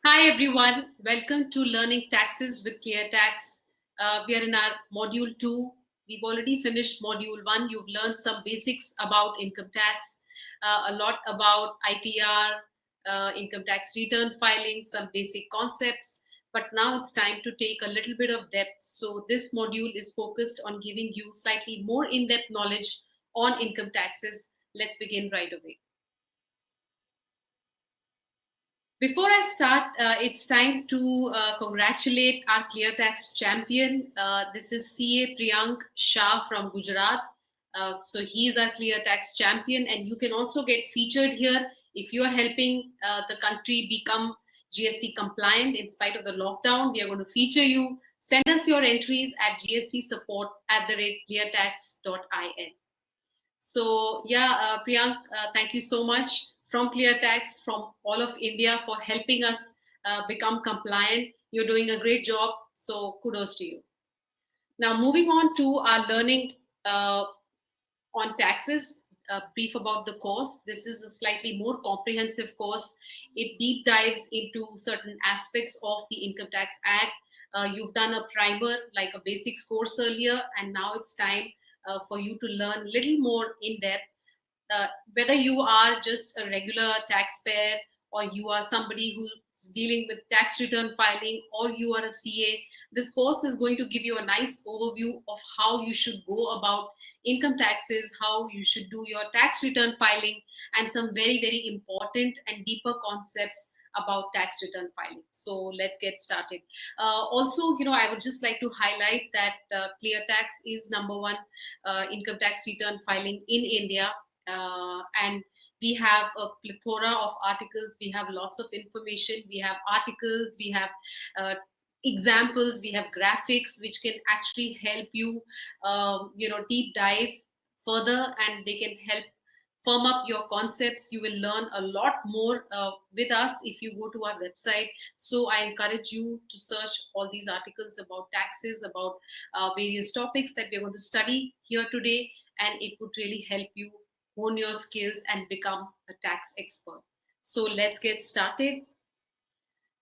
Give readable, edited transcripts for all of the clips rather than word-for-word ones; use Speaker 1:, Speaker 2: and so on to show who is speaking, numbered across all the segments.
Speaker 1: Hi everyone, welcome to Learning Taxes with ClearTax. We are in our module 2. We've already finished module 1. You've learned some basics about income tax, a lot about ITR, income tax return filing, some basic concepts. But now it's time to take a little bit of depth. So this module is focused on giving you slightly more in-depth knowledge on income taxes. Let's begin right away. Before I start, it's time to congratulate our ClearTax champion. This is CA Priyank Shah from Gujarat. So he's our ClearTax champion, and you can also get featured here if you are helping the country become GST compliant in spite of the lockdown. We are going to feature you. Send us your entries at gstsupport@cleartax.in. So yeah, Priyank, thank you so much from ClearTax, from all of India for helping us become compliant. You're doing a great job. So kudos to you. Now moving on to our learning on taxes. Brief about the course. This is a slightly more comprehensive course. It deep dives into certain aspects of the Income Tax Act. You've done a primer, like a basics course earlier, and now it's time for you to learn a little more in depth. Whether you are just a regular taxpayer or you are somebody who's dealing with tax return filing or you are a CA, this course is going to give you a nice overview of how you should go about income taxes, how you should do your tax return filing, and some very, very important and deeper concepts about tax return filing. So let's get started. Also, I would just like to highlight that ClearTax is number one income tax return filing in India, and we have a plethora of articles. We have lots of information. We have articles. We have examples. We have graphics which can actually help you, deep dive further, and they can help firm up your concepts. You will learn a lot more with us if you go to our website. So I encourage you to search all these articles about taxes, about various topics that we're going to study here today, and it would really help you hone your skills and become a tax expert. So let's get started.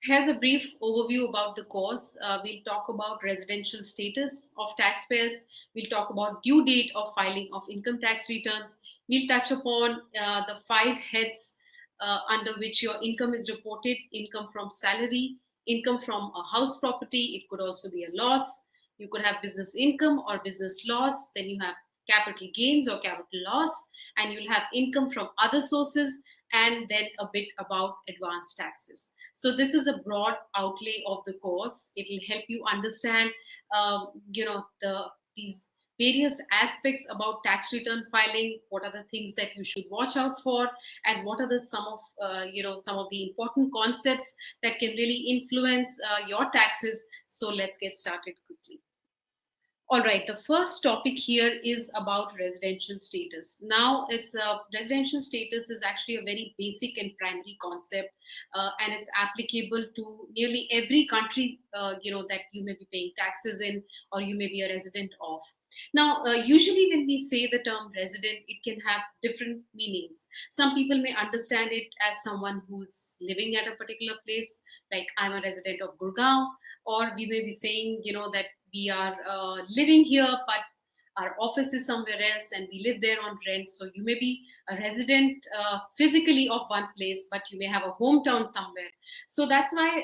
Speaker 1: Here's a brief overview about the course. We'll talk about residential status of taxpayers. We'll talk about due date of filing of income tax returns. We'll touch upon the five heads under which your income is reported: income from salary, income from a house property. It could also be a loss. You could have business income or business loss. Then you have capital gains or capital loss, and you'll have income from other sources, and then a bit about advanced taxes. So this is a broad outlay of the course. It will help you understand, these various aspects about tax return filing. What are the things that you should watch out for, and what are the some of the important concepts that can really influence your taxes. So let's get started quickly. All right, the first topic here is about residential status. Now, it's residential status is actually a very basic and primary concept, and it's applicable to nearly every country, that you may be paying taxes in or you may be a resident of. Now, usually when we say the term resident, it can have different meanings. Some people may understand it as someone who's living at a particular place, like I'm a resident of Gurgaon, or we may be saying, that we are living here, but our office is somewhere else and we live there on rent. So you may be a resident physically of one place, but you may have a hometown somewhere. So that's why,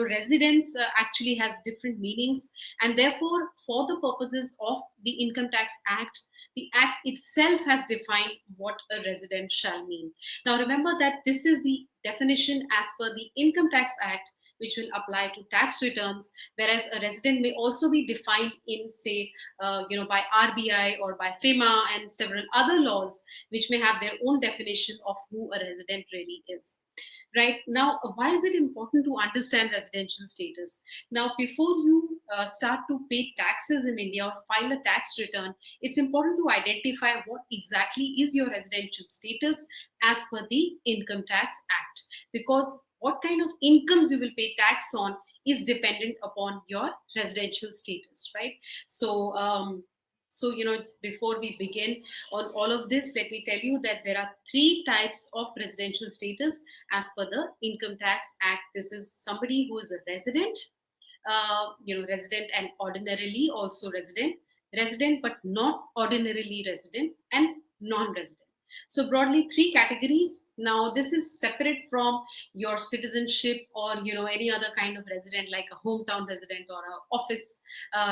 Speaker 1: residence actually has different meanings. And therefore, for the purposes of the Income Tax Act, the Act itself has defined what a resident shall mean. Now, remember that this is the definition as per the Income Tax Act, which will apply to tax returns, whereas a resident may also be defined in, say, by RBI or by FEMA and several other laws, which may have their own definition of who a resident really is. Right now, why is it important to understand residential status? Now, before you start to pay taxes in India or file a tax return, it's important to identify what exactly is your residential status as per the Income Tax Act, because what kind of incomes you will pay tax on is dependent upon your residential status, right? So So, before we begin on all of this, let me tell you that there are three types of residential status as per the Income Tax Act. This is somebody who is a resident, resident and ordinarily also resident, resident but not ordinarily resident, and non-resident. So broadly, three categories. Now, this is separate from your citizenship or any other kind of resident, like a hometown resident or a office,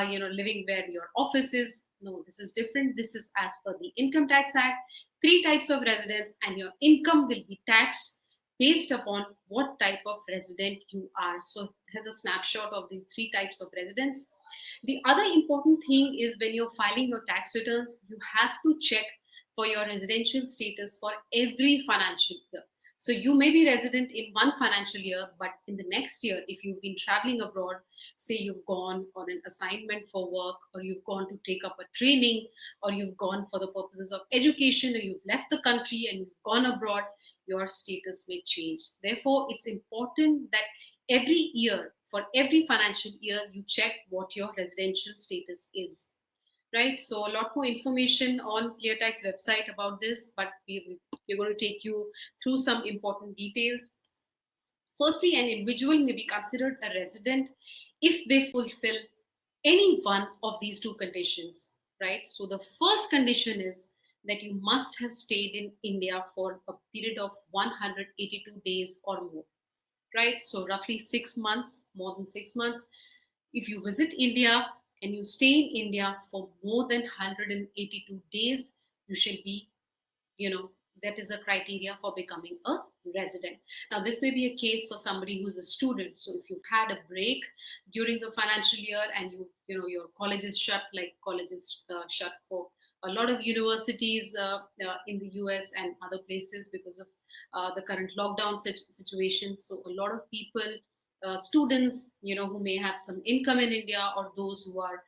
Speaker 1: living where your office is. No, this is different. This is as per the Income Tax Act. Three types of residents, and your income will be taxed based upon what type of resident you are. So here's a snapshot of these three types of residents. The other important thing is when you're filing your tax returns, you have to check for your residential status for every financial year. So you may be resident in one financial year, but in the next year, if you've been traveling abroad, say you've gone on an assignment for work, or you've gone to take up a training, or you've gone for the purposes of education, or you've left the country and you've gone abroad, your status may change. Therefore, it's important that every year, for every financial year, you check what your residential status is. Right, so a lot more information on ClearTax website about this, but we're going to take you through some important details. Firstly, an individual may be considered a resident if they fulfill any one of these two conditions, right? So the first condition is that you must have stayed in India for a period of 182 days or more, right? So roughly 6 months, more than 6 months. If you visit India and you stay in India for more than 182 days, you shall be, that is a criteria for becoming a resident. Now, this may be a case for somebody who's a student. So if you've had a break during the financial year and your college is shut, like college is shut for a lot of universities in the US and other places because of the current lockdown situation. So a lot of people, students, who may have some income in India, or those who are,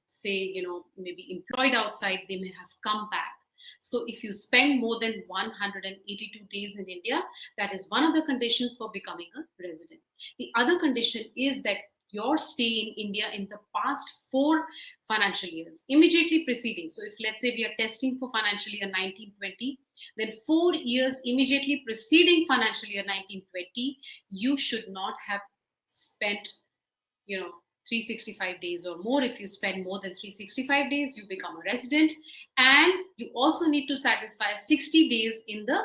Speaker 1: say, maybe employed outside, they may have come back. So if you spend more than 182 days in India, that is one of the conditions for becoming a resident. The other condition is that your stay in India in the past 4 financial years, immediately preceding. So if, let's say, we are testing for financial year 1920, then 4 years immediately preceding financial year 1920, you should not have spent, 365 days or more. If you spend more than 365 days, you become a resident. And you also need to satisfy 60 days in the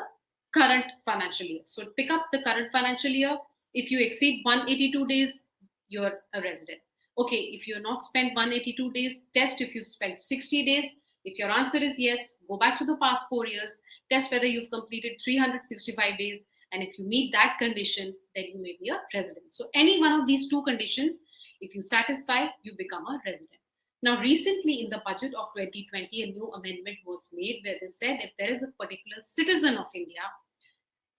Speaker 1: current financial year. So pick up the current financial year. If you exceed 182 days, you're a resident. Okay, if you're not spent 182 days, test if you've spent 60 days. If your answer is yes, go back to the past 4 years, test whether you've completed 365 days. And if you meet that condition, then you may be a resident. So any one of these two conditions, if you satisfy, you become a resident. Now, recently in the budget of 2020, a new amendment was made where they said if there is a particular citizen of India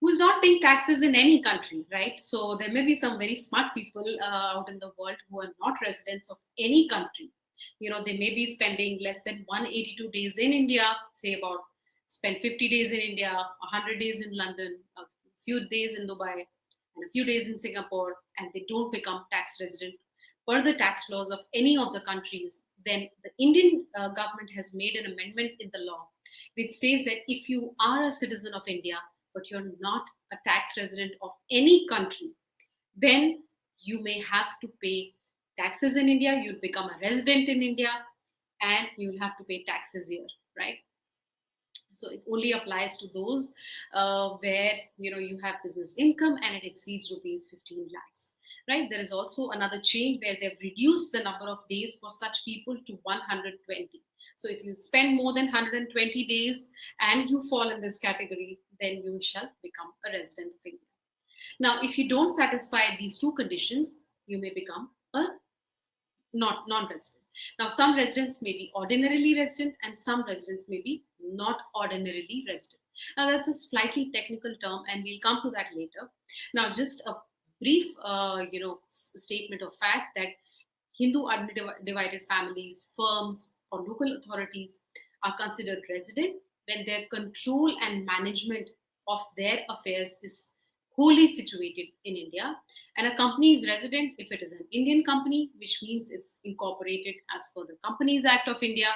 Speaker 1: who's not paying taxes in any country, right? So there may be some very smart people out in the world who are not residents of any country. They may be spending less than 182 days in India, say about spend 50 days in India, 100 days in London, a few days in Dubai, and a few days in Singapore, and they don't become tax resident per the tax laws of any of the countries. Then the Indian government has made an amendment in the law which says that if you are a citizen of India, but you're not a tax resident of any country, then you may have to pay taxes in India, you'll become a resident in India, and you'll have to pay taxes here, right? So it only applies to those where you have business income and it exceeds rupees 15 lakhs, right? There is also another change where they've reduced the number of days for such people to 120. So if you spend more than 120 days and you fall in this category, then you shall become a resident of India. Now, if you don't satisfy these two conditions, you may become a non-resident. Now, some residents may be ordinarily resident and some residents may be not ordinarily resident. Now, that's a slightly technical term and we'll come to that later. Now, just a brief, statement of fact that Hindu undivided families, firms, or local authorities are considered resident when their control and management of their affairs is wholly situated in India. And a company is resident if it is an Indian company, which means it's incorporated as per the Companies Act of India.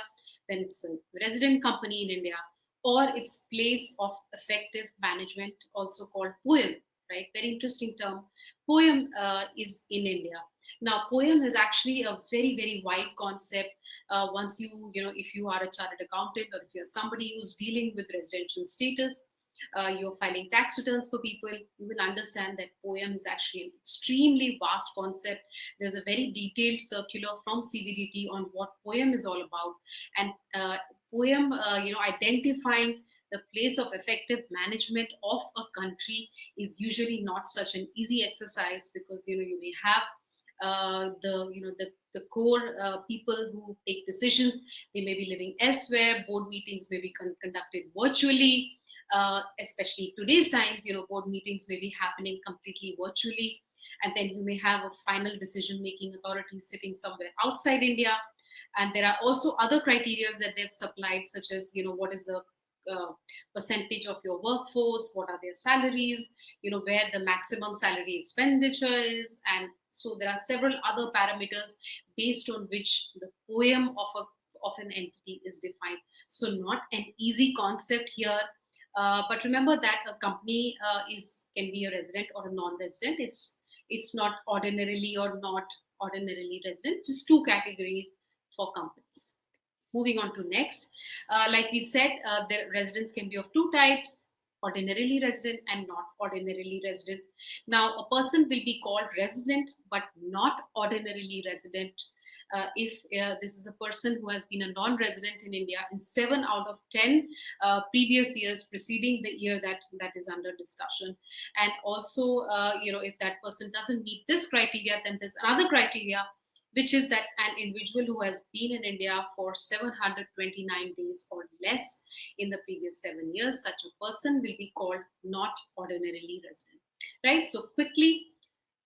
Speaker 1: then it's a resident company in India, or its place of effective management, also called POEM, right? Very interesting term. POEM is in India. Now, POEM is actually a very, very wide concept. Once if you are a chartered accountant, or if you're somebody who's dealing with residential status, you're filing tax returns for people, you will understand that POEM is actually an extremely vast concept. There's a very detailed circular from CBDT on what POEM is all about. And POEM, identifying the place of effective management of a country is usually not such an easy exercise, because you may have the core people who take decisions. They may be living elsewhere. Board meetings may be conducted virtually. Especially today's times, board meetings may be happening completely virtually, and then you may have a final decision making authority sitting somewhere outside India. And there are also other criteria that they've supplied, such as what is the percentage of your workforce, what are their salaries, where the maximum salary expenditure is. And so there are several other parameters based on which the POEM of an entity is defined. So not an easy concept here. But remember that a company can be a resident or a non-resident. It's not ordinarily or not ordinarily resident. Just two categories for companies. Moving on to next, like we said, the residents can be of two types: ordinarily resident and not ordinarily resident. Now, a person will be called resident but not ordinarily resident if this is a person who has been a non-resident in India in 7 out of 10 previous years preceding the year that is under discussion. And also, if that person doesn't meet this criteria, then there's another criteria, which is that an individual who has been in India for 729 days or less in the previous 7 years, such a person will be called not ordinarily resident. Right? So quickly,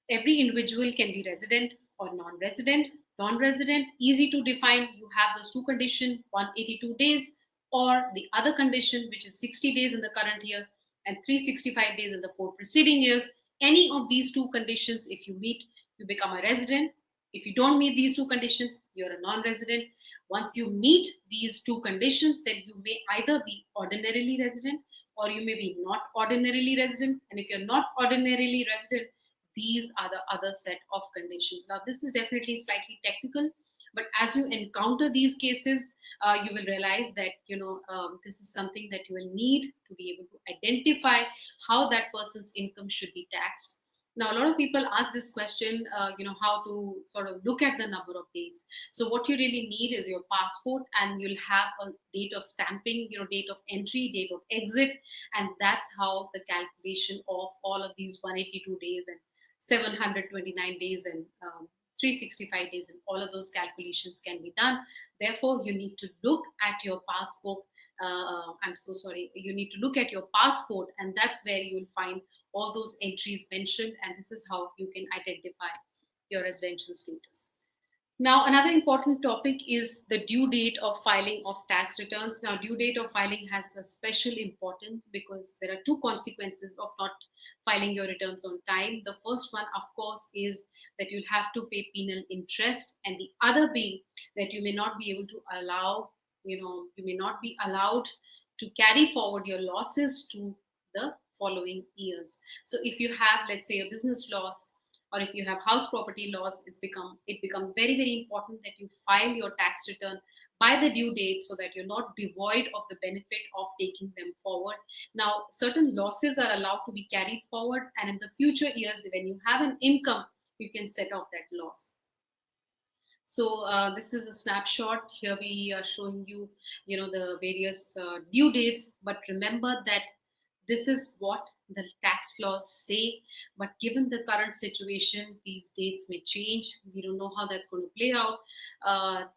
Speaker 1: every individual can be resident or non-resident. Non-resident, easy to define. You have those two conditions: 182 days, or the other condition, which is 60 days in the current year and 365 days in the 4 preceding years. Any of these two conditions, if you meet, you become a resident. If you don't meet these two conditions, you're a non-resident. Once you meet these two conditions, then you may either be ordinarily resident or you may be not ordinarily resident. And if you're not ordinarily resident, these are the other set of conditions. Now, this is definitely slightly technical, but as you encounter these cases, you will realize that this is something that you will need to be able to identify how that person's income should be taxed. Now, a lot of people ask this question, how to sort of look at the number of days. So what you really need is your passport, and you'll have a date of stamping, date of entry, date of exit, and that's how the calculation of all of these 182 days and 729 days and 365 days and all of those calculations can be done. Therefore, you need to look at your passport. I'm so sorry. You need to look at your passport, and that's where you will find all those entries mentioned, and this is how you can identify your residential status. Now, another important topic is the due date of filing of tax returns. Now, due date of filing has a special importance because there are two consequences of not filing your returns on time. The first one, of course, is that you'll have to pay penal interest, and the other being that you may not be able to you may not be allowed to carry forward your losses to the following years. So if you have, let's say, a business loss, or if you have house property loss, it becomes very, very important that you file your tax return by the due date so that you're not devoid of the benefit of taking them forward. Now, certain losses are allowed to be carried forward, and in the future years, when you have an income, you can set off that loss. So this is a snapshot. Here we are showing you, the various due dates. But remember that this is what the tax laws say. But given the current situation, these dates may change. We don't know how that's going to play out.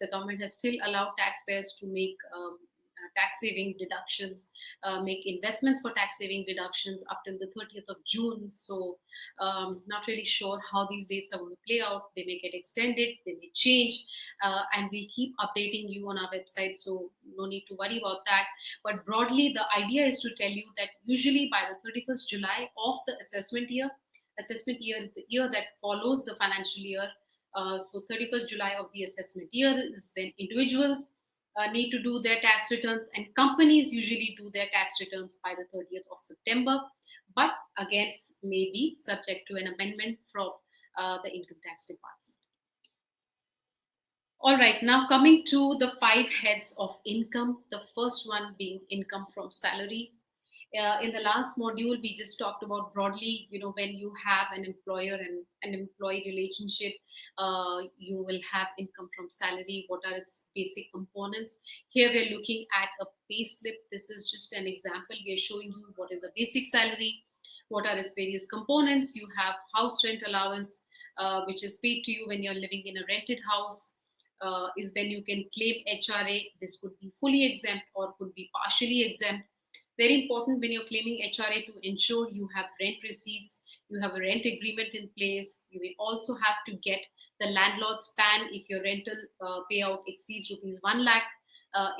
Speaker 1: The government has still allowed taxpayers to make tax saving deductions, make investments for tax saving deductions up till the 30th of June. So, not really sure how these dates are going to play out. They may get extended, they may change, and we'll keep updating you on our website. So, no need to worry about that. But broadly, the idea is to tell you that usually by the 31st July of the assessment year is the year that follows the financial year. So 31st July of the assessment year is when individuals need to do their tax returns, and companies usually do their tax returns by the 30th of September. But again, may be subject to an amendment from the income tax department. All right, now coming to the 5 heads of income, the first one being income from salary. In the last module, we just talked about broadly, when you have an employer and an employee relationship, you will have income from salary. What are its basic components? Here we're looking at a pay slip. This is just an example. We are showing you what is the basic salary, what are its various components. You have house rent allowance, which is paid to you when you're living in a rented house. Is when you can claim HRA. This could be fully exempt or could be partially exempt. Very important when you're claiming HRA to ensure you have rent receipts, you have a rent agreement in place. You may also have to get the landlord's PAN if your rental payout exceeds rupees 1 lakh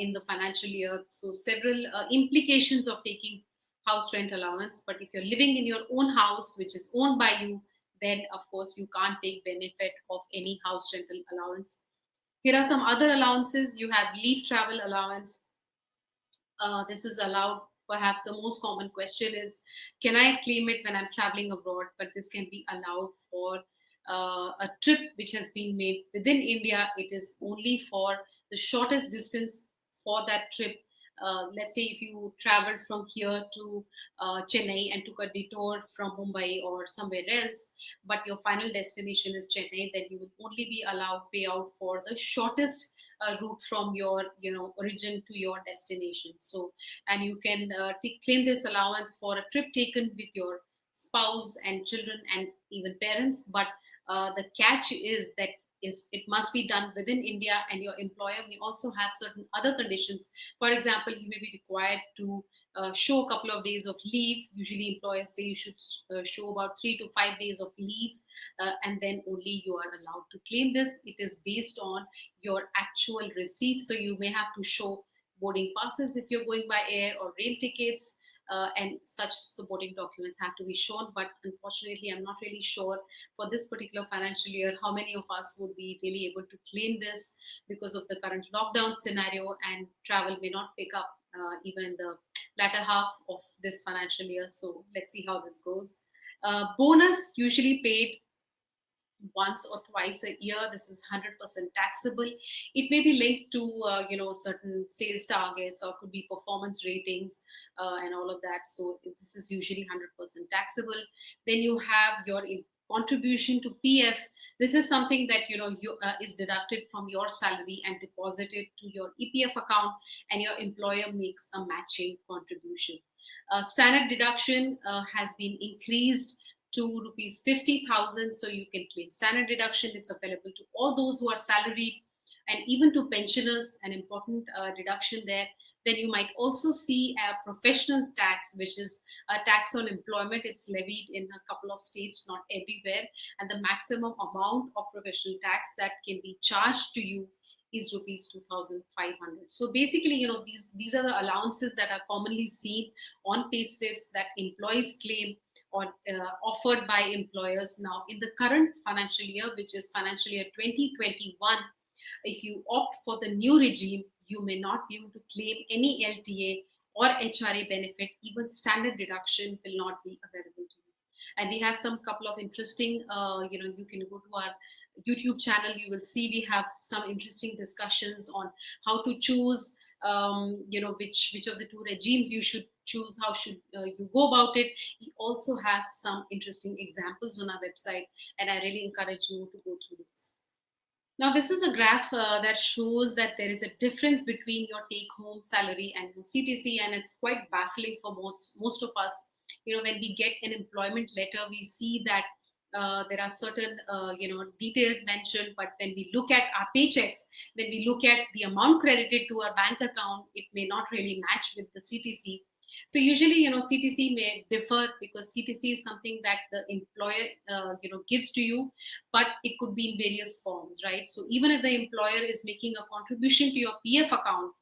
Speaker 1: in the financial year. So several implications of taking house rent allowance. But if you're living in your own house, which is owned by you, then of course you can't take benefit of any house rental allowance. Here are some other allowances. You have leave travel allowance. This is allowed. Perhaps the most common question is, can I claim it when I'm traveling abroad? But this can be allowed for a trip which has been made within India. It is only for the shortest distance for that trip. Let's say if you traveled from here to Chennai and took a detour from Mumbai or somewhere else, but your final destination is Chennai, then you will only be allowed payout for the shortest route from your origin to your destination. So, and you can claim this allowance for a trip taken with your spouse and children and even parents. But the catch is that it must be done within India, and your employer may also have certain other conditions. For example, you may be required to show a couple of days of leave. Usually employers say you should show about 3 to 5 days of leave, and then only you are allowed to claim this. It is based on your actual receipts. So you may have to show boarding passes if you're going by air, or rail tickets, and such supporting documents have to be shown. But unfortunately, I'm not really sure for this particular financial year how many of us would be really able to claim this because of the current lockdown scenario, and travel may not pick up even in the latter half of this financial year. So let's see how this goes. Bonus usually paid once or twice a year. This is 100% taxable. It may be linked to certain sales targets, or could be performance ratings, and all of that. So this is usually 100% taxable. Then you have your contribution to PF. This is something that is deducted from your salary and deposited to your EPF account, and your employer makes a matching contribution. Standard deduction has been increased to rupees 50,000, so you can claim standard deduction. It's available to all those who are salaried, and even to pensioners, an important deduction there. Then you might also see a professional tax, which is a tax on employment. It's levied in a couple of states, not everywhere, and the maximum amount of professional tax that can be charged to you is rupees 2,500. So basically, these are the allowances that are commonly seen on pay slips that employees claim, or offered by employers. Now, in the current financial year, which is financial year 2021, if you opt for the new regime, you may not be able to claim any LTA or HRA benefit. Even standard deduction will not be available to you. And we have some couple of interesting, you can go to our YouTube channel. You will see we have some interesting discussions on how to choose, which of the two regimes you should choose, how should you go about it. We also have some interesting examples on our website, and I really encourage you to go through those. Now, this is a graph that shows that there is a difference between your take-home salary and your CTC, and it's quite baffling for most of us. When we get an employment letter, we see that there are certain details mentioned, but when we look at our paychecks, when we look at the amount credited to our bank account, it may not really match with the CTC. So usually, CTC may differ because CTC is something that the employer, gives to you, but it could be in various forms, right? So even if the employer is making a contribution to your PF account,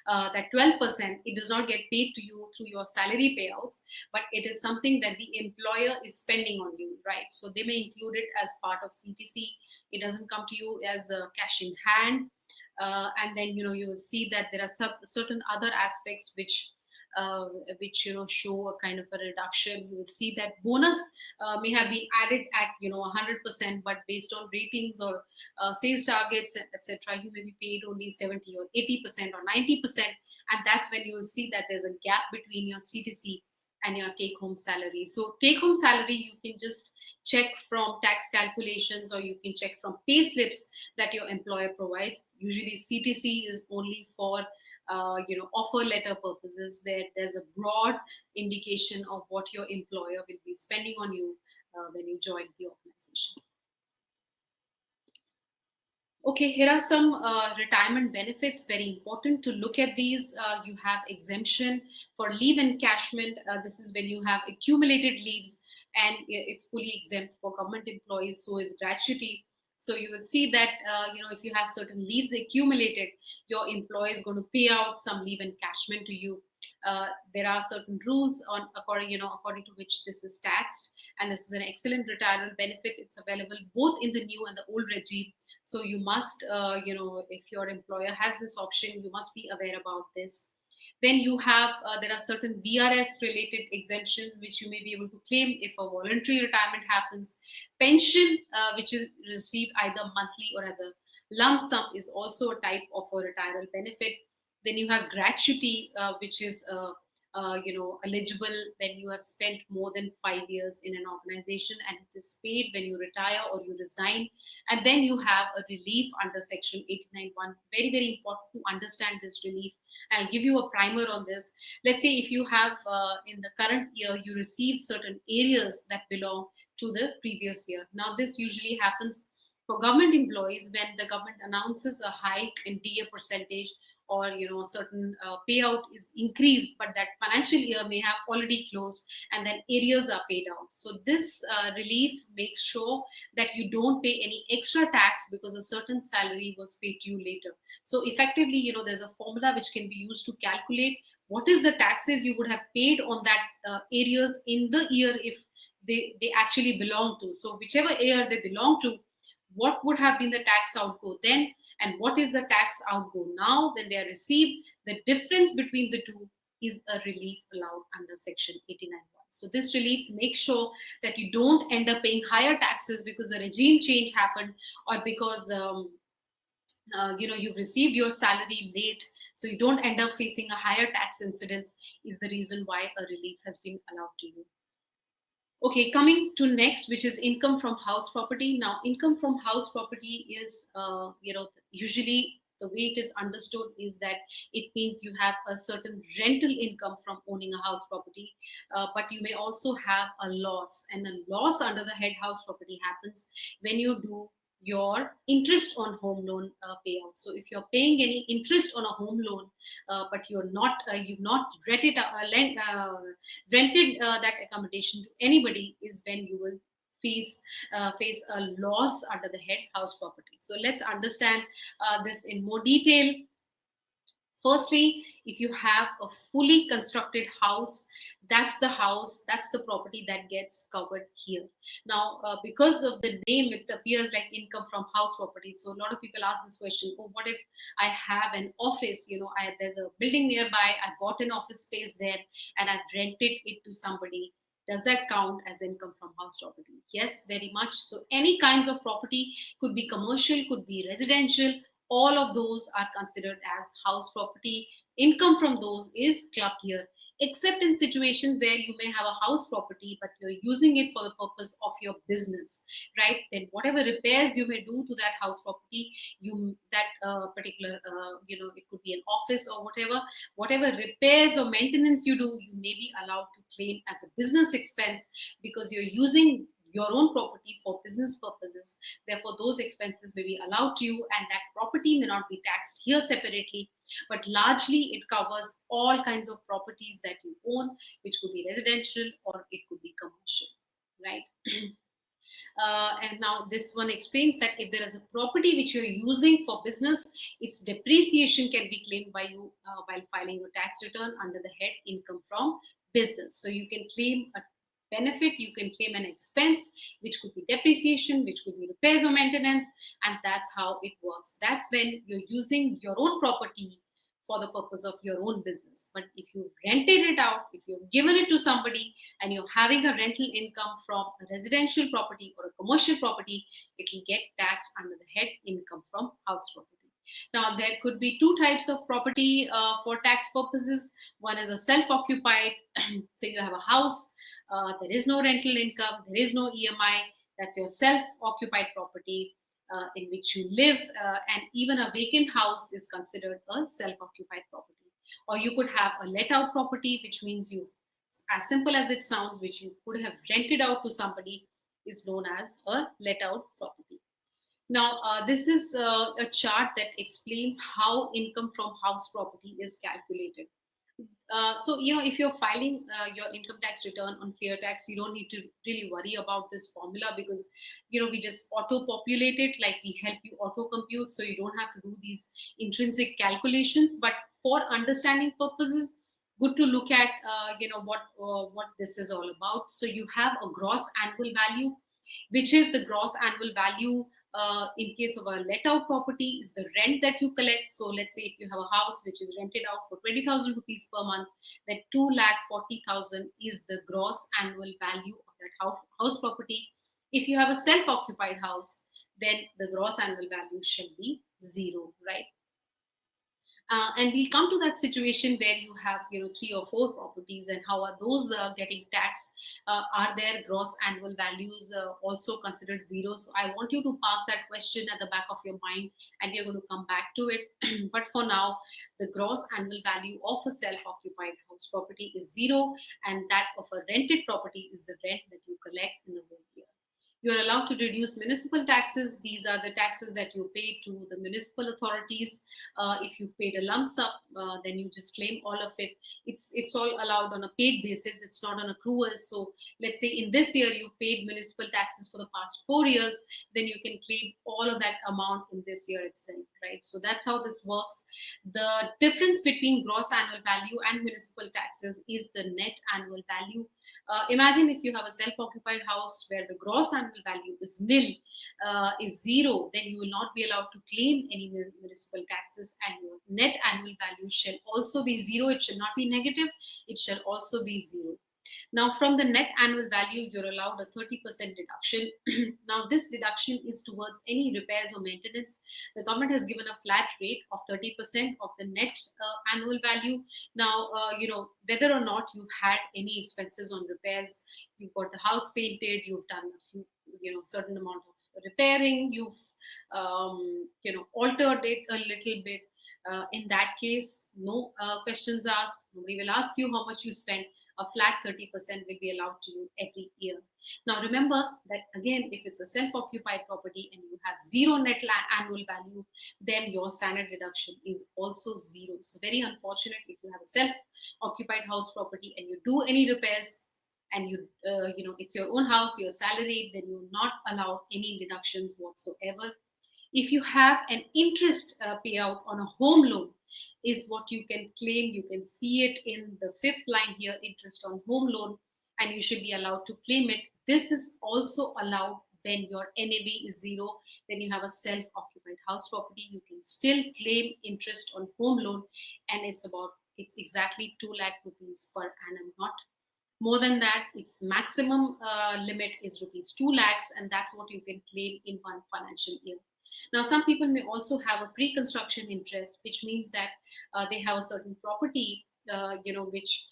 Speaker 1: that 12%, it does not get paid to you through your salary payouts, but it is something that the employer is spending on you, right? So they may include it as part of CTC. It doesn't come to you as a cash in hand. And then you will see that there are certain other aspects uh, which show a kind of a reduction. You will see that bonus may have been added at 100%, but based on ratings or sales targets, etc., you may be paid only 70 or 80% or 90%, and that's when you will see that there's a gap between your CTC and your take home salary. So take home salary you can just check from tax calculations, or you can check from pay slips that your employer provides. Usually CTC is only for offer letter purposes, where there's a broad indication of what your employer will be spending on you when you join the organization. Okay, here are some retirement benefits. Very important to look at these. You have exemption for leave encashment. This is when you have accumulated leaves, and it's fully exempt for government employees. So is gratuity. So you will see that if you have certain leaves accumulated, your employer is going to pay out some leave encashment to you. There are certain rules on according to which this is taxed, and this is an excellent retirement benefit. It's available both in the new and the old regime. So you must if your employer has this option, you must be aware about this. Then you have there are certain VRS related exemptions which you may be able to claim if a voluntary retirement happens. Pension, which is received either monthly or as a lump sum, is also a type of a retirement benefit. Then you have gratuity, which is eligible when you have spent more than 5 years in an organization, and it is paid when you retire or you resign. And then you have a relief under section 89(1). Very, very important to understand this relief. I'll give you a primer on this. Let's say if you have in the current year you receive certain areas that belong to the previous year. Now this usually happens for government employees when the government announces a hike in DA percentage, or a certain payout is increased, but that financial year may have already closed, and then areas are paid out. So this relief makes sure that you don't pay any extra tax because a certain salary was paid to you later. So effectively, there's a formula which can be used to calculate what is the taxes you would have paid on that areas in the year if they actually belong to. So whichever year they belong to, what would have been the tax outgo then, and what is the tax outgo now when they are received. The difference between the two is a relief allowed under section 89(1). So this relief makes sure that you don't end up paying higher taxes because the regime change happened, or because you've received your salary late, so you don't end up facing a higher tax incidence, is the reason why a relief has been allowed to you. Okay, coming to next, which is income from house property. Now, income from house property is, usually the way it is understood is that it means you have a certain rental income from owning a house property, but you may also have a loss, and a loss under the head house property happens when you do your interest on home loan payout. So if you're paying any interest on a home loan, but you've not rented that accommodation to anybody, is when you will face a loss under the head house property. So let's understand this in more detail. Firstly, if you have a fully constructed house, that's the property that gets covered here. Now, because of the name, it appears like income from house property. So a lot of people ask this question: oh, what if I have an office? There's a building nearby. I bought an office space there, and I've rented it to somebody. Does that count as income from house property? Yes, very much. So any kinds of property, could be commercial, could be residential, all of those are considered as house property. Income from those is clubbed here, except in situations where you may have a house property but you're using it for the purpose of your business, right? Then whatever repairs you may do to that house property, particular it could be an office or whatever repairs or maintenance you do, you may be allowed to claim as a business expense, because you're using your own property for business purposes. Therefore, those expenses may be allowed to you, and that property may not be taxed here separately, but largely it covers all kinds of properties that you own, which could be residential or it could be commercial, right? And now this one explains that if there is a property which you're using for business, its depreciation can be claimed by you while filing your tax return under the head income from business. So you can claim a benefit, you can claim an expense, which could be depreciation, which could be repairs or maintenance, and that's how it works. That's when you're using your own property for the purpose of your own business. But if you rented it out, if you've given it to somebody and you're having a rental income from a residential property or a commercial property, it will get taxed under the head income from house property. Now, there could be two types of property for tax purposes. One is a self-occupied, so you have a house, there is no rental income, there is no EMI, that's your self-occupied property in which you live, and even a vacant house is considered a self-occupied property. Or you could have a let-out property, which means you, as simple as it sounds, which you could have rented out to somebody, is known as a let-out property. Now, this is a chart that explains how income from house property is calculated. So, if you're filing your income tax return on ClearTax, you don't need to really worry about this formula because, we just auto-populate it, like we help you auto-compute, so you don't have to do these intrinsic calculations. But for understanding purposes, good to look at, what this is all about. So you have a gross annual value, which is the gross annual value in case of a let out property is the rent that you collect. So let's say if you have a house which is rented out for 20,000 rupees per month, then 2,40,000 is the gross annual value of that house property. If you have a self-occupied house, then the gross annual value shall be zero, right? And we'll come to that situation where you have 3 or 4 properties, and how are those getting taxed. Are their gross annual values also considered zero? So I want you to park that question at the back of your mind, and we're going to come back to it. But for now, the gross annual value of a self-occupied house property is zero, and that of a rented property is the rent that you collect in the whole year. You're allowed to reduce municipal taxes. These are the taxes that you pay to the municipal authorities. If you paid a lump sum, then you just claim all of it. It's all allowed on a paid basis. It's not on accrual. So let's say in this year you paid municipal taxes for the past 4 years, then you can claim all of that amount in this year itself, right? So that's how this works. The difference between gross annual value and municipal taxes is the net annual value. Imagine if you have a self-occupied house where the gross annual value is nil, is zero, then you will not be allowed to claim any municipal taxes, and your net annual value shall also be zero. It shall not be negative, it shall also be zero. Now, from the net annual value, you're allowed a 30% deduction. Now, this deduction is towards any repairs or maintenance. The government has given a flat rate of 30% of the net annual value. Now, whether or not you had any expenses on repairs, you've got the house painted, you've done a few, certain amount of repairing, you've, altered it a little bit. In that case, no questions asked. Nobody will ask you how much you spent. A flat 30% will be allowed to you every year. Now, remember that again, if it's a self-occupied property and you have zero net annual value, then your standard deduction is also zero. So very unfortunate if you have a self-occupied house property and you do any repairs and it's your own house, you're salaried, then you're not allowed any deductions whatsoever. If you have an interest payout on a home loan, is what you can claim. You can see it in the 5th line here, interest on home loan, and you should be allowed to claim it. This is also allowed when your NAV is zero. When you have a self-occupied house property, you can still claim interest on home loan, and it's exactly 2 lakh rupees per annum, not more than that. Its maximum limit is rupees 2 lakhs, and that's what you can claim in one financial year. Now, some people may also have a pre-construction interest, which means that they have a certain property, which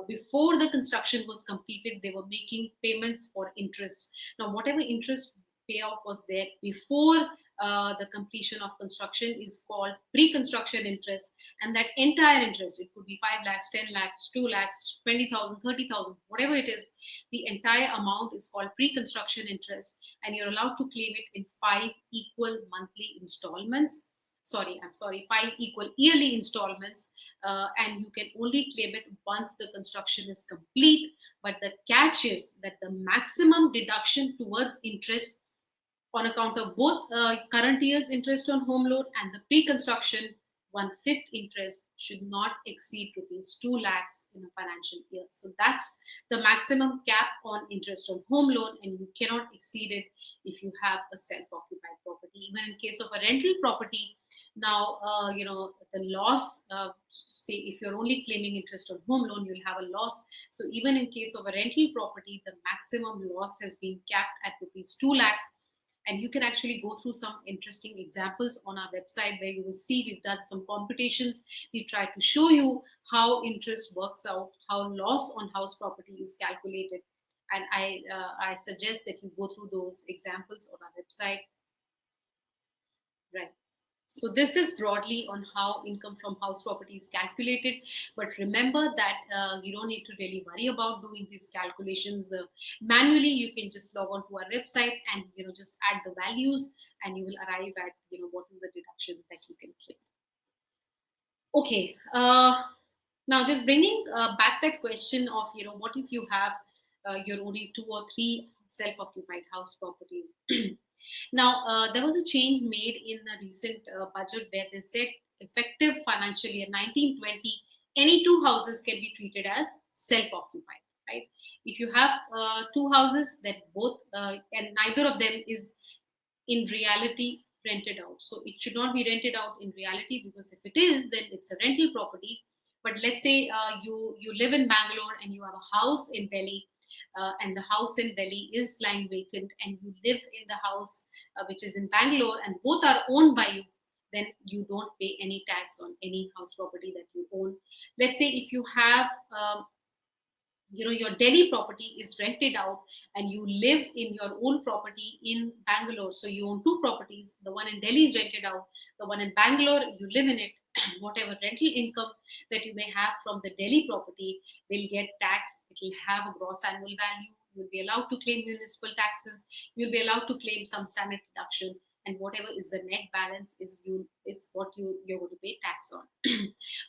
Speaker 1: before the construction was completed, they were making payments for interest. Now, whatever interest payout was there before the completion of construction is called pre-construction interest, and that entire interest, it could be 5 lakhs, 10 lakhs, 2 lakhs, 20,000, 30,000, whatever it is, the entire amount is called pre-construction interest, and you're allowed to claim it in 5 equal monthly installments. 5 equal yearly installments, and you can only claim it once the construction is complete. But the catch is that the maximum deduction towards interest on account of both current year's interest on home loan and the pre-construction 1/5 interest should not exceed rupees 2 lakhs in a financial year. So that's the maximum cap on interest on home loan, and you cannot exceed it if you have a self-occupied property. Even in case of a rental property, now the loss. Say if you're only claiming interest on home loan, you'll have a loss. So even in case of a rental property, the maximum loss has been capped at rupees 2 lakhs. And you can actually go through some interesting examples on our website where you will see we've done some computations. We try to show you how interest works out, how loss on house property is calculated. And I suggest that you go through those examples on our website. Right. So this is broadly on how income from house property is calculated. But remember that you don't need to really worry about doing these calculations manually. You can just log on to our website and just add the values, and you will arrive at what is the deduction that you can claim. Okay. Now just bringing back that question of what if you have your only 2 or 3 self-occupied house properties. Now, there was a change made in the recent budget where they said effective financial year 1920, any 2 houses can be treated as self-occupied, right? If you have 2 houses that both, and neither of them is in reality rented out. So it should not be rented out in reality, because if it is, then it's a rental property. But let's say you live in Bangalore and you have a house in Delhi, and the house in Delhi is lying vacant, and you live in the house which is in Bangalore, and both are owned by you, then you don't pay any tax on any house property that you own. Let's say if you have your Delhi property is rented out and you live in your own property in Bangalore. So you own 2 properties. The one in Delhi is rented out. The one in Bangalore, you live in it. Whatever rental income that you may have from the Delhi property will get taxed. It will have a gross annual value. You'll be allowed to claim municipal taxes. You'll be allowed to claim some standard deduction, and whatever is the net balance is what you're going to pay tax on.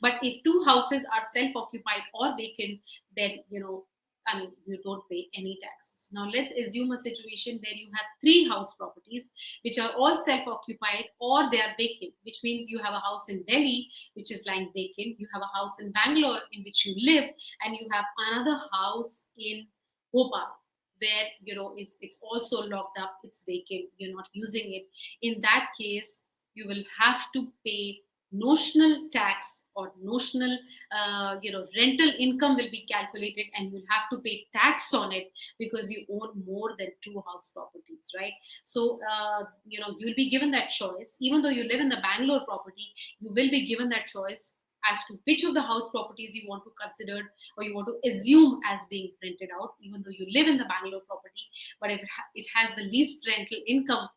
Speaker 1: But if 2 houses are self-occupied or vacant, then you don't pay any taxes. Now let's assume a situation where you have 3 house properties which are all self-occupied or they are vacant, which means you have a house in Delhi which is lying vacant, you have a house in Bangalore in which you live, and you have another house in Bhopal where it's also locked up, it's vacant, you're not using it. In that case, you will have to pay notional tax, or notional rental income will be calculated, and you'll have to pay tax on it because you own more than 2 house properties, right? So you'll be given that choice. Even though you live in the Bangalore property, you will be given that choice as to which of the house properties you want to consider or you want to assume as being rented out, even though you live in the Bangalore property. But if it has the least rental income,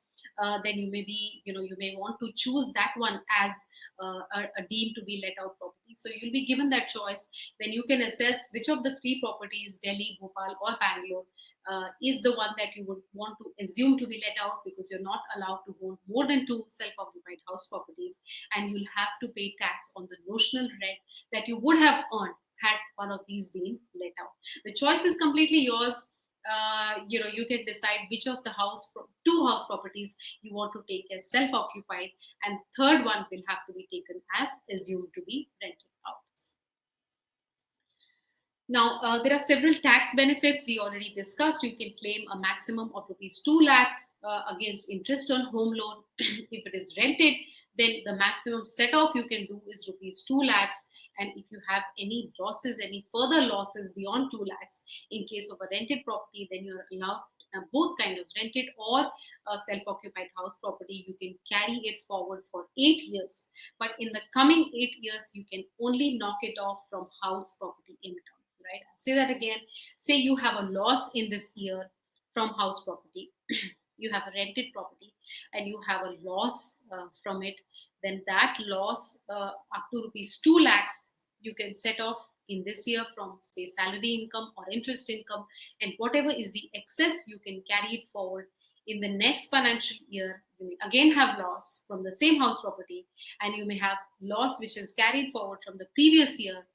Speaker 1: then you may want to choose that one as a deemed to be let out property. So you'll be given that choice. Then you can assess which of the 3 properties, Delhi, Bhopal, or Bangalore, is the one that you would want to assume to be let out, because you're not allowed to own more than 2 self-occupied house properties, and you'll have to pay tax on the notional rent that you would have earned had one of these been let out. The choice is completely yours. You can decide which of the 2 house properties you want to take as self-occupied, and third one will have to be taken as assumed to be rented out. Now, there are several tax benefits we already discussed. You can claim a maximum of rupees 2 lakhs against interest on home loan. If it is rented, then the maximum set off you can do is rupees 2 lakhs. And if you have any losses, any further losses beyond 2 lakhs, in case of a rented property, then you're allowed both kind of rented or self-occupied house property. You can carry it forward for 8 years. But in the coming 8 years, you can only knock it off from house property income. Right? I'll say that again. Say you have a loss in this year from house property. You have a rented property and you have a loss from it. Then that loss up to rupees 2 lakhs you can set off in this year from, say, salary income or interest income, and whatever is the excess you can carry it forward in the next financial year. You may again have loss from the same house property, and you may have loss which is carried forward from the previous year.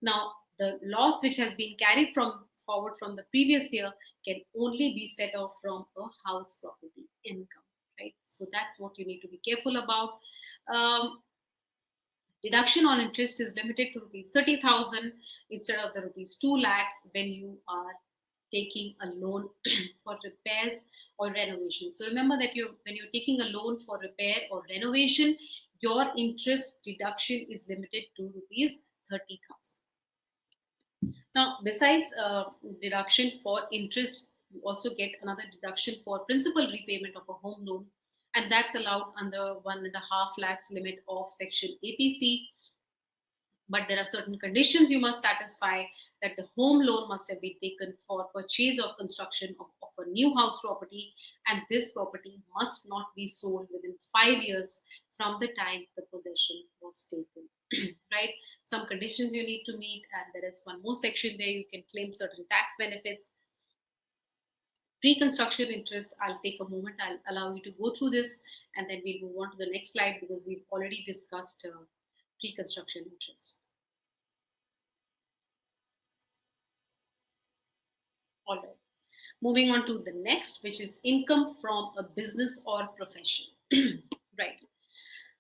Speaker 1: Now, the loss which has been carried forward from the previous year can only be set off from a house property income, right? So that's what you need to be careful about. Deduction on interest is limited to rupees 30,000 instead of the rupees 2 lakhs when you are taking a loan for repairs or renovation. So remember that when you're taking a loan for repair or renovation, your interest deduction is limited to rupees 30,000. Now, besides deduction for interest, you also get another deduction for principal repayment of a home loan, and that's allowed under 1.5 lakhs limit of Section APC. But there are certain conditions you must satisfy, that the home loan must have been taken for purchase of construction of a new house property, and this property must not be sold within 5 years from the time the possession was taken. Right? Some conditions you need to meet, and there is one more section where you can claim certain tax benefits. Pre-construction interest, I'll take a moment, I'll allow you to go through this, and then we'll move on to the next slide because we've already discussed pre-construction interest. All right. Moving on to the next, which is income from a business or profession. Right.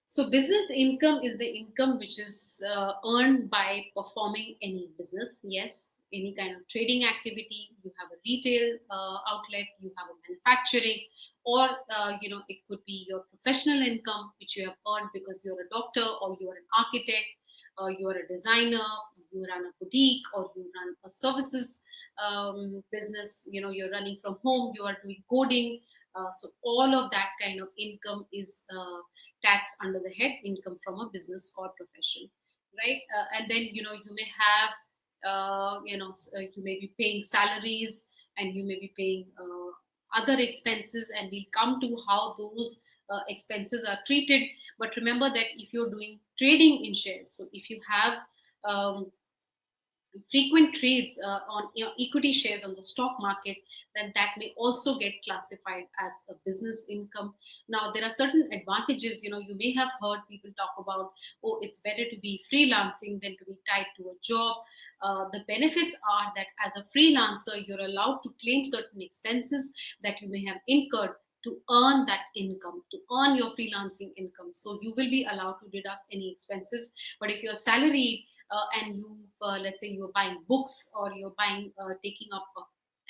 Speaker 1: So, business income is the income which is earned by performing any business. Yes, any kind of trading activity. You have a retail outlet, you have a manufacturing, or it could be your professional income which you have earned because you're a doctor or you're an architect, or you're a designer, you run a boutique, or you run a services business. You're running from home, you are doing coding. So all of that kind of income is taxed under the head income from a business or profession, right? And then you may have you may be paying salaries, and you may be paying other expenses, and we'll come to how those expenses are treated. But remember that if you're doing trading in shares, so if you have um, frequent trades on equity shares on the stock market, then that may also get classified as a business income. Now, there are certain advantages. You may have heard people talk about, oh, it's better to be freelancing than to be tied to a job. The benefits are that as a freelancer, you're allowed to claim certain expenses that you may have incurred to earn that income, to earn your freelancing income. So you will be allowed to deduct any expenses. But if you're salaried, and you let's say you're buying books, or you're buying taking up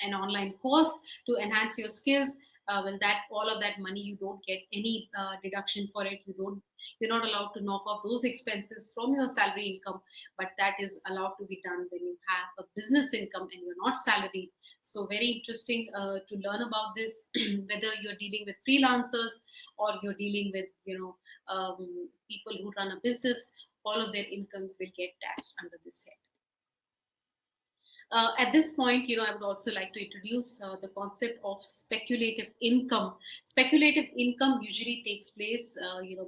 Speaker 1: an online course to enhance your skills, well, that all of that money, you don't get any deduction for it. You're not allowed to knock off those expenses from your salary income, but that is allowed to be done when you have a business income and you're not salaried. So very interesting to learn about this, whether you're dealing with freelancers or you're dealing with people who run a business, all of their incomes will get taxed under this head. At this point, I would also like to introduce the concept of speculative income. Speculative income usually takes place,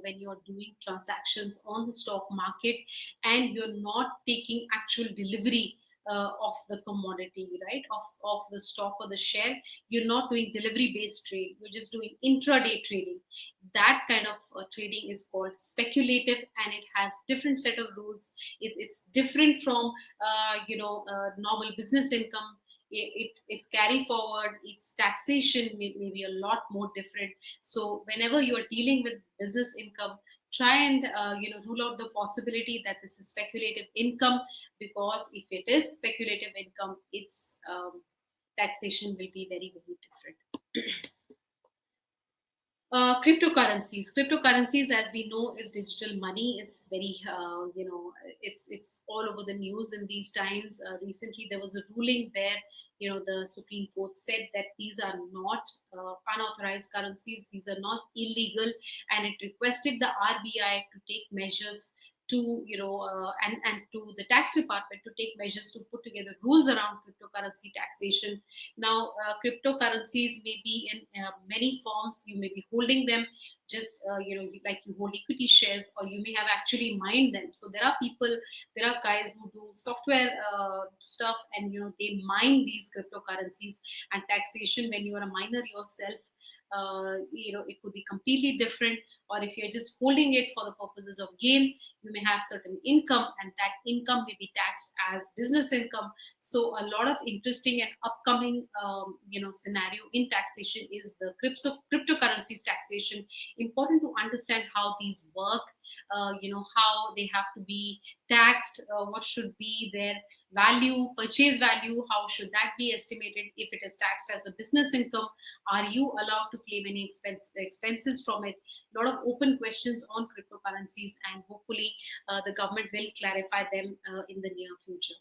Speaker 1: when you're doing transactions on the stock market and you're not taking actual delivery of the commodity, right? Of the stock or the share. You're not doing delivery based trade. You're just doing intraday trading. That kind of trading is called speculative, and it has different set of rules. It's different from normal business income. It's carry forward, its taxation may be a lot more different. So whenever you are dealing with business income, try and rule out the possibility that this is speculative income, because if it is speculative income, its taxation will be very, very different. Cryptocurrencies, as we know, is digital money. It's very it's all over the news in these times. Recently there was a ruling where the Supreme Court said that these are not unauthorized currencies, these are not illegal, and it requested the RBI to take measures to and to the tax department to take measures to put together rules around cryptocurrency taxation. Now, cryptocurrencies may be in many forms. You may be holding them just like you hold equity shares, or you may have actually mined them. So there are guys who do software stuff, and they mine these cryptocurrencies. And taxation, when you are a miner yourself, it could be completely different. Or if you're just holding it for the purposes of gain, you may have certain income, and that income may be taxed as business income. So a lot of interesting and upcoming scenario in taxation is the cryptocurrencies taxation. Important to understand how these work, how they have to be taxed, what should be their value, purchase value, how should that be estimated if it is taxed as a business income, are you allowed to claim any expenses from it. A lot of open questions on cryptocurrencies, and hopefully the government will clarify them in the near future.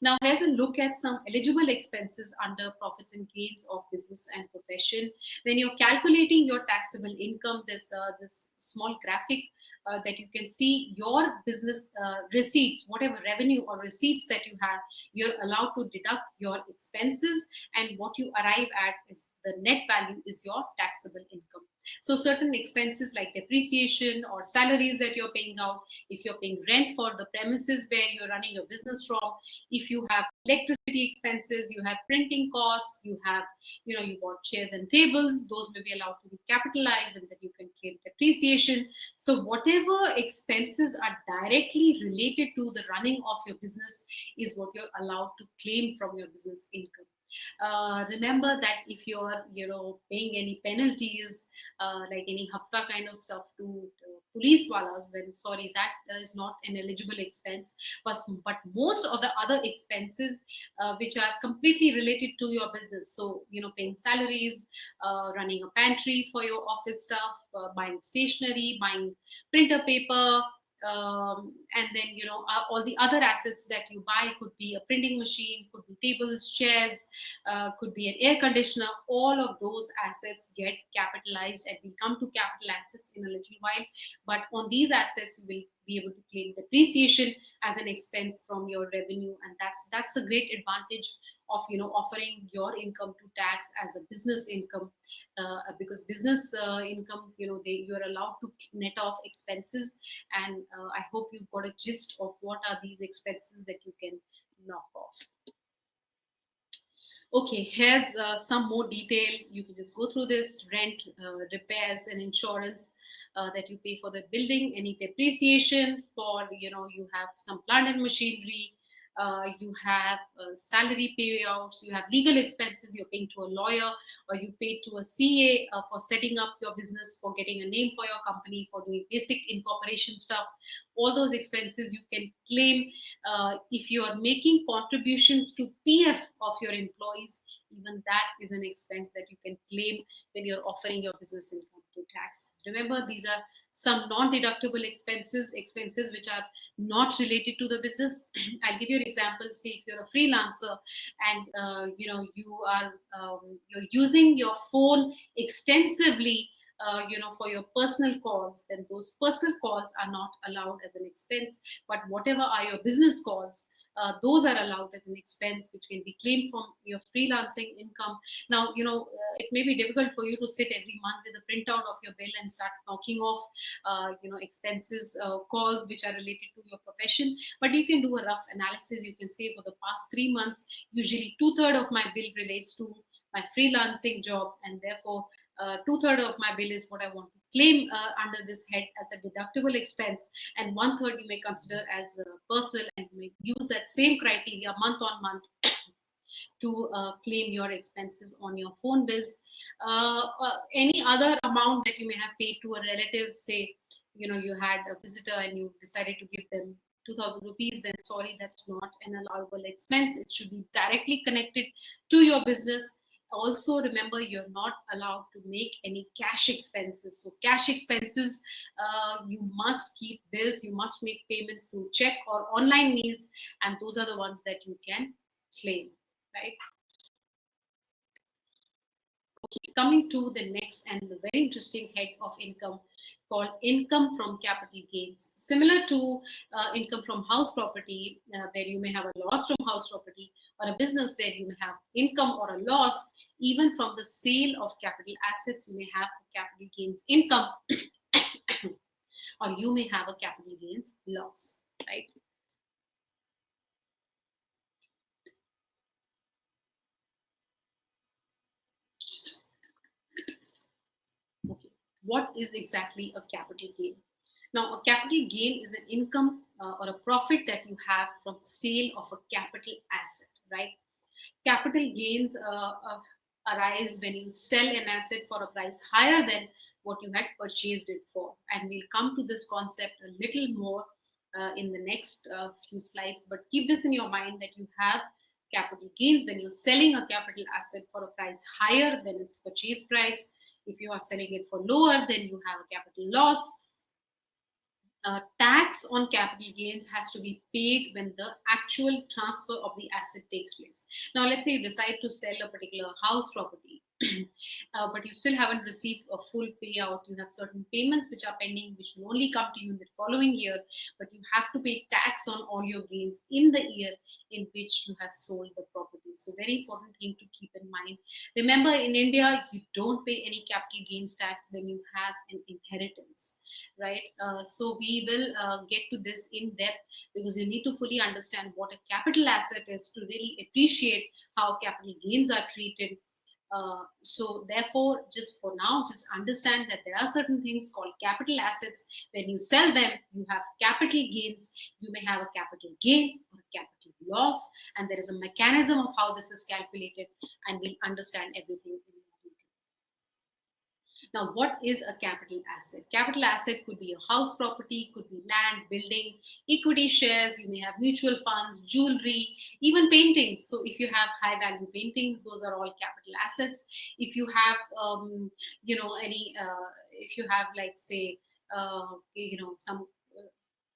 Speaker 1: Now, here's a look at some eligible expenses under profits and gains of business and profession. When you're calculating your taxable income, there's this small graphic that you can see your business receipts, whatever revenue or receipts that you have, you're allowed to deduct your expenses, and what you arrive at is the net value is your taxable income. So certain expenses like depreciation or salaries that you're paying out, if you're paying rent for the premises where you're running your business from, if you have electricity expenses, you have printing costs, you have, you bought chairs and tables, those may be allowed to be capitalized, and then you can claim depreciation. So whatever expenses are directly related to the running of your business is what you're allowed to claim from your business income. Remember that if you're paying any penalties, like any hafta kind of stuff to police walas, then sorry, that is not an eligible expense. But most of the other expenses which are completely related to your business, so paying salaries, running a pantry for your office staff, buying stationery, buying printer paper, and then all the other assets that you buy, could be a printing machine, could be tables, chairs, could be an air conditioner. All of those assets get capitalized, and will come to capital assets in a little while. But on these assets, you will be able to claim depreciation as an expense from your revenue, and that's a great advantage of offering your income to tax as a business income, because business incomes, you're allowed to net off expenses, and I hope you've got a gist of what are these expenses that you can knock off. Okay, here's some more detail. You can just go through this: rent, repairs, and insurance that you pay for the building, any depreciation for, you have some plant and machinery, you have salary payouts, you have legal expenses, you're paying to a lawyer, or you pay to a CA for setting up your business, for getting a name for your company, for doing basic incorporation stuff. All those expenses you can claim. If you are making contributions to PF of your employees, even that is an expense that you can claim when you're offering your business income to tax. Remember, these are some non-deductible expenses which are not related to the business. I'll give you an example. Say if you're a freelancer, and you're using your phone extensively, for your personal calls, then those personal calls are not allowed as an expense. But whatever are your business calls, those are allowed as an expense, which can be claimed from your freelancing income. Now, it may be difficult for you to sit every month with a printout of your bill and start knocking off, expenses, calls which are related to your profession. But you can do a rough analysis. You can say, for the past 3 months, usually 2/3 of my bill relates to my freelancing job, and therefore 2/3 of my bill is what I want to claim under this head as a deductible expense, and 1/3 you may consider as personal, and you may use that same criteria month on month to claim your expenses on your phone bills. Any other amount that you may have paid to a relative, say, you had a visitor and you decided to give them 2,000 rupees, then sorry, that's not an allowable expense. It should be directly connected to your business. Also, remember, you're not allowed to make any cash expenses. So cash expenses, you must keep bills, you must make payments through check or online means, and those are the ones that you can claim, right? Okay, coming to the next and the very interesting head of income, called income from capital gains. Similar to income from house property, where you may have a loss from house property, or a business where you may have income or a loss, even from the sale of capital assets, you may have a capital gains income, or you may have a capital gains loss, right? Okay. What is exactly a capital gain? Now, a capital gain is an income or a profit that you have from sale of a capital asset, right? Capital gains arise when you sell an asset for a price higher than what you had purchased it for. And we'll come to this concept a little more in the next few slides. But keep this in your mind that you have capital gains when you're selling a capital asset for a price higher than its purchase price. If you are selling it for lower, then you have a capital loss. Tax on capital gains has to be paid when the actual transfer of the asset takes place. Now, let's say you decide to sell a particular house property, but you still haven't received a full payout. You have certain payments which are pending, which will only come to you in the following year, but you have to pay tax on all your gains in the year in which you have sold the property. So, very important thing to keep in mind. Remember, in India, you don't pay any capital gains tax when you have an inheritance, right? So we will get to this in depth, because you need to fully understand what a capital asset is to really appreciate how capital gains are treated. So therefore, just for now, just understand that there are certain things called capital assets. When you sell them, you have capital gains. You may have a capital gain or a capital loss, and there is a mechanism of how this is calculated, and we understand everything in detail. Now, what is a capital asset? Capital asset could be a house property, could be land, building, equity shares. You may have mutual funds, jewelry, even paintings. So, if you have high value paintings, those are all capital assets. If you have, if you have, like, say, some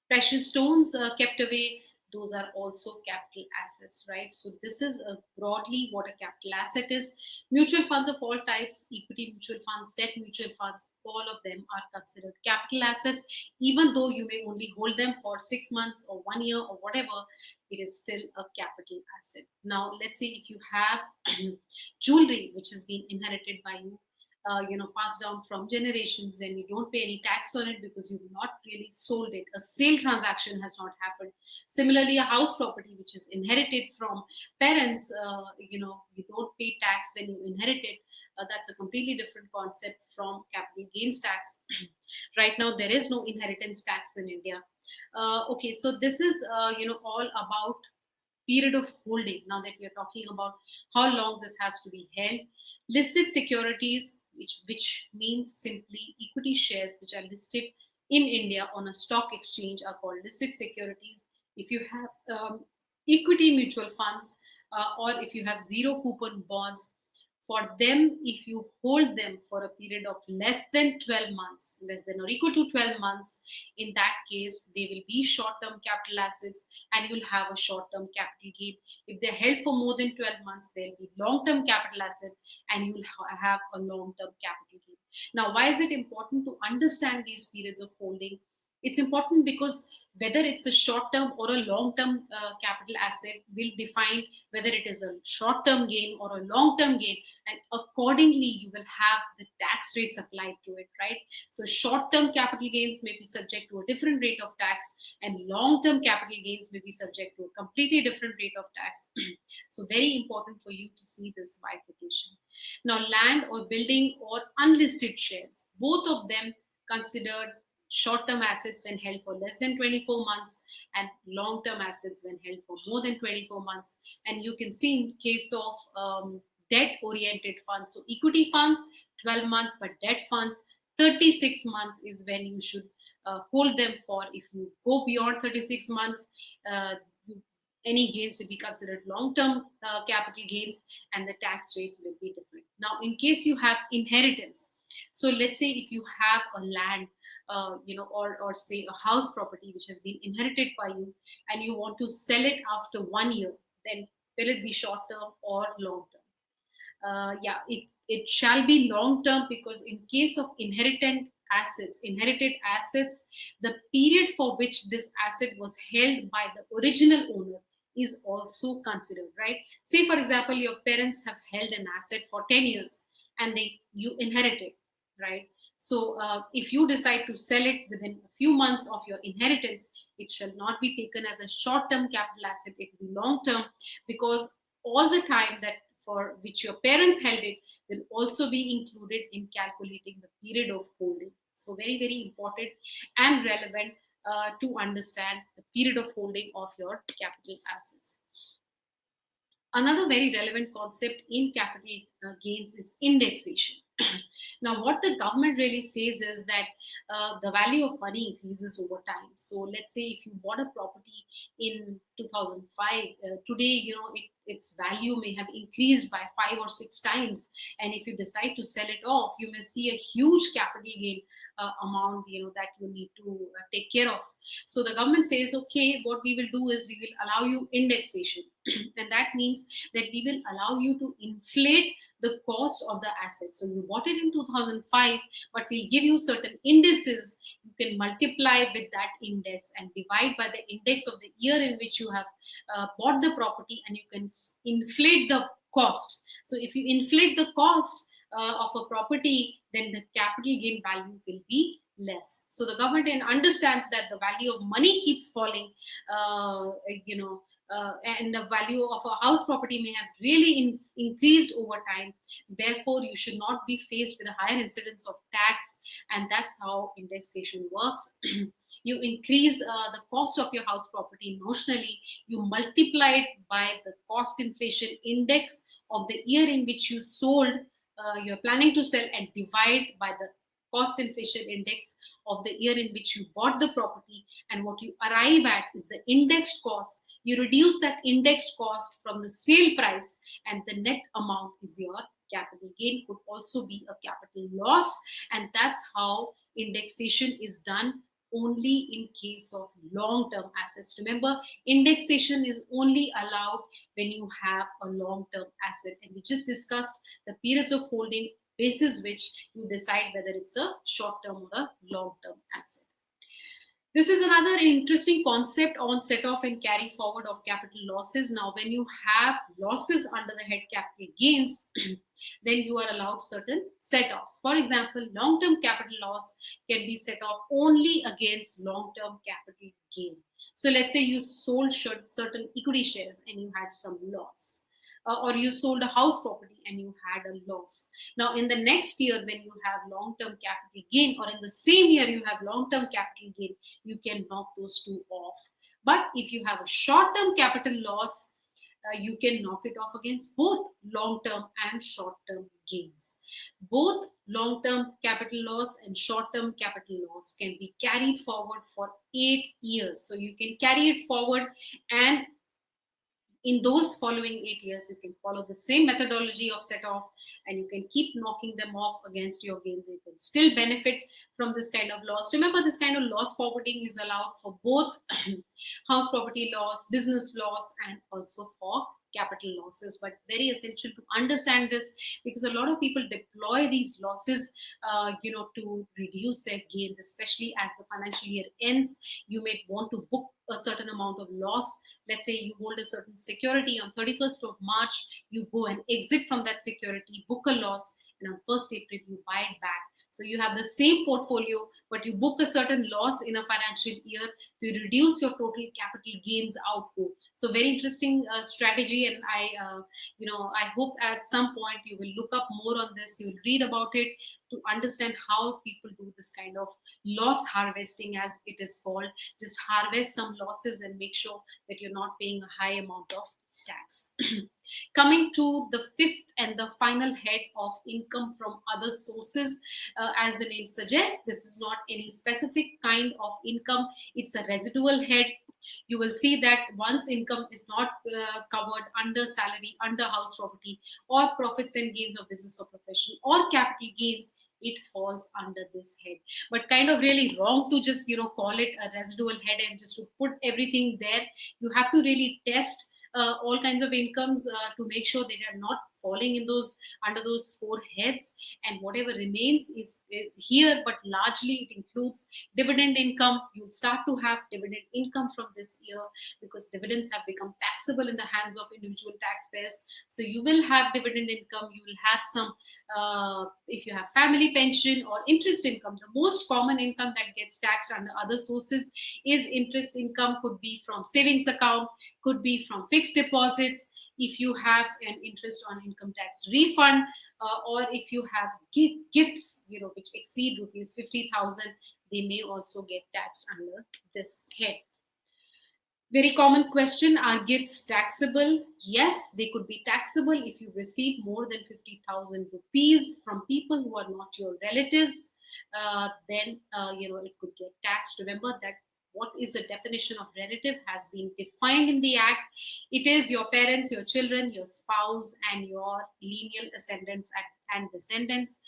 Speaker 1: precious stones kept away, those are also capital assets, right? So this is broadly what a capital asset is. Mutual funds of all types, equity mutual funds, debt mutual funds, all of them are considered capital assets. Even though you may only hold them for 6 months or 1 year or whatever, it is still a capital asset. Now, let's say if you have jewelry which has been inherited by you, passed down from generations, then you don't pay any tax on it because you've not really sold it. A sale transaction has not happened. Similarly, a house property which is inherited from parents, you don't pay tax when you inherit it. That's a completely different concept from capital gains tax. Right now, there is no inheritance tax in India. Okay, so this is all about period of holding. Now that we are talking about how long this has to be held, listed securities, which means simply equity shares which are listed in India on a stock exchange, are called listed securities. If you have equity mutual funds, or if you have zero coupon bonds, for them, if you hold them for a period of less than 12 months, less than or equal to 12 months, in that case, they will be short term capital assets and you'll have a short term capital gain. If they're held for more than 12 months, they'll be long term capital asset and you'll have a long term capital gain. Now, why is it important to understand these periods of holding? It's important because whether it's a short term or a long term capital asset will define whether it is a short term gain or a long term gain, and accordingly you will have the tax rates applied to it, right? So short term capital gains may be subject to a different rate of tax, and long term capital gains may be subject to a completely different rate of tax. So very important for you to see this bifurcation. Now, land or building or unlisted shares, both of them considered short-term assets when held for less than 24 months, and long-term assets when held for more than 24 months. And you can see in case of debt-oriented funds, so equity funds 12 months, but debt funds 36 months is when you should hold them for. If you go beyond 36 months, uh, any gains will be considered long-term capital gains, and the tax rates will be different. Now, in case you have inheritance, so let's say if you have a land, or say a house property which has been inherited by you, and you want to sell it after 1 year, then will it be short term or long term? Yeah, it shall be long term, because in case of inherited assets, the period for which this asset was held by the original owner is also considered, right? Say, for example, your parents have held an asset for 10 years and you inherit it, right? So, if you decide to sell it within a few months of your inheritance, it shall not be taken as a short term capital asset, it will be long term, because all the time that for which your parents held it will also be included in calculating the period of holding. So, very, very important and relevant to understand the period of holding of your capital assets. Another very relevant concept in capital gains is indexation. Now, what the government really says is that the value of money increases over time. So, let's say if you bought a property in 2005, today, its value may have increased by 5 or 6 times. And if you decide to sell it off, you may see a huge capital gain amount, that you need to take care of. So the government says, okay, what we will do is we will allow you indexation. And that means that we will allow you to inflate the cost of the asset. So you bought it in 2005, but we'll give you certain indices. You can multiply with that index and divide by the index of the year in which you have bought the property, and you can inflate the cost. So if you inflate the cost of a property, then the capital gain value will be less. So the government then understands that the value of money keeps falling, and the value of a house property may have really increased over time. Therefore, you should not be faced with a higher incidence of tax, and that's how indexation works. You increase the cost of your house property notionally, you multiply it by the cost inflation index of the year in which you sold, you're planning to sell, and divide by the cost inflation index of the year in which you bought the property. And what you arrive at is the indexed cost. You reduce that indexed cost from the sale price, and the net amount is your capital gain. Could also be a capital loss, and that's how indexation is done only in case of long term assets. Remember, indexation is only allowed when you have a long term asset, and we just discussed the periods of holding basis which you decide whether it's a short term or a long term asset. This is another interesting concept on set off and carry forward of capital losses. Now, when you have losses under the head capital gains, then you are allowed certain set offs. For example, long term capital loss can be set off only against long term capital gain. So, let's say you sold certain equity shares and you had some loss. Or you sold a house property and you had a loss. Now, in the next year, when you have long term capital gain, or in the same year you have long term capital gain, you can knock those two off. But if you have a short term capital loss, you can knock it off against both long term and short term gains. Both long term capital loss and short term capital loss can be carried forward for 8 years. So you can carry it forward, and in those following 8 years, you can follow the same methodology of set off, and you can keep knocking them off against your gains. You can still benefit from this kind of loss. Remember, this kind of loss forwarding is allowed for both house property loss, business loss, and also for capital losses. But very essential to understand this, because a lot of people deploy these losses to reduce their gains, especially as the financial year ends. You may want to book a certain amount of loss. Let's say you hold a certain security on 31st of March, you go and exit from that security, book a loss, and on 1st April you buy it back. So you have the same portfolio, but you book a certain loss in a financial year to reduce your total capital gains outgo. So very interesting strategy, and I hope at some point you will look up more on this. You will read about it to understand how people do this kind of loss harvesting, as it is called. Just harvest some losses and make sure that you're not paying a high amount of tax. Coming to the fifth and the final head of income from other sources, as the name suggests, this is not any specific kind of income, it's a residual head. You will see that once income is not covered under salary, under house property, or profits and gains of business or profession, or capital gains, it falls under this head. But kind of really wrong to just call it a residual head and just to put everything there. You have to really test all kinds of incomes to make sure they are not falling in those under those four heads, and whatever remains is here, but largely it includes dividend income. You'll start to have dividend income from this year, because dividends have become taxable in the hands of individual taxpayers. So you will have dividend income, you will have some if you have family pension or interest income. The most common income that gets taxed under other sources is interest income. Could be from savings account, could be from fixed deposits, if you have an interest on income tax refund, or if you have gifts which exceed rupees 50,000, they may also get taxed under this head. Very common question: are gifts taxable? Yes, they could be taxable if you receive more than 50,000 rupees from people who are not your relatives. Then it could get taxed. Remember that what is the definition of relative has been defined in the act. It is your parents, your children, your spouse, and your lineal ascendants and descendants,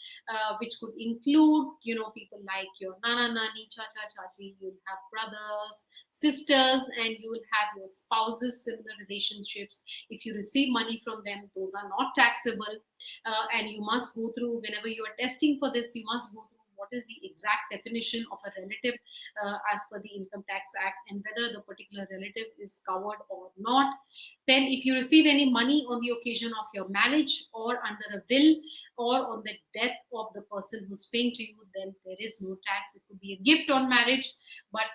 Speaker 1: which could include, people like your nana, nani, chacha, chachi. You'll have brothers, sisters, and you will have your spouses, similar relationships. If you receive money from them, those are not taxable. And you must go through, whenever you are testing for this, you must go through what is the exact definition of a relative as per the Income Tax Act, and whether the particular relative is covered or not. Then, if you receive any money on the occasion of your marriage or under a will or on the death of the person who's paying to you, then there is no tax. It could be a gift on marriage, but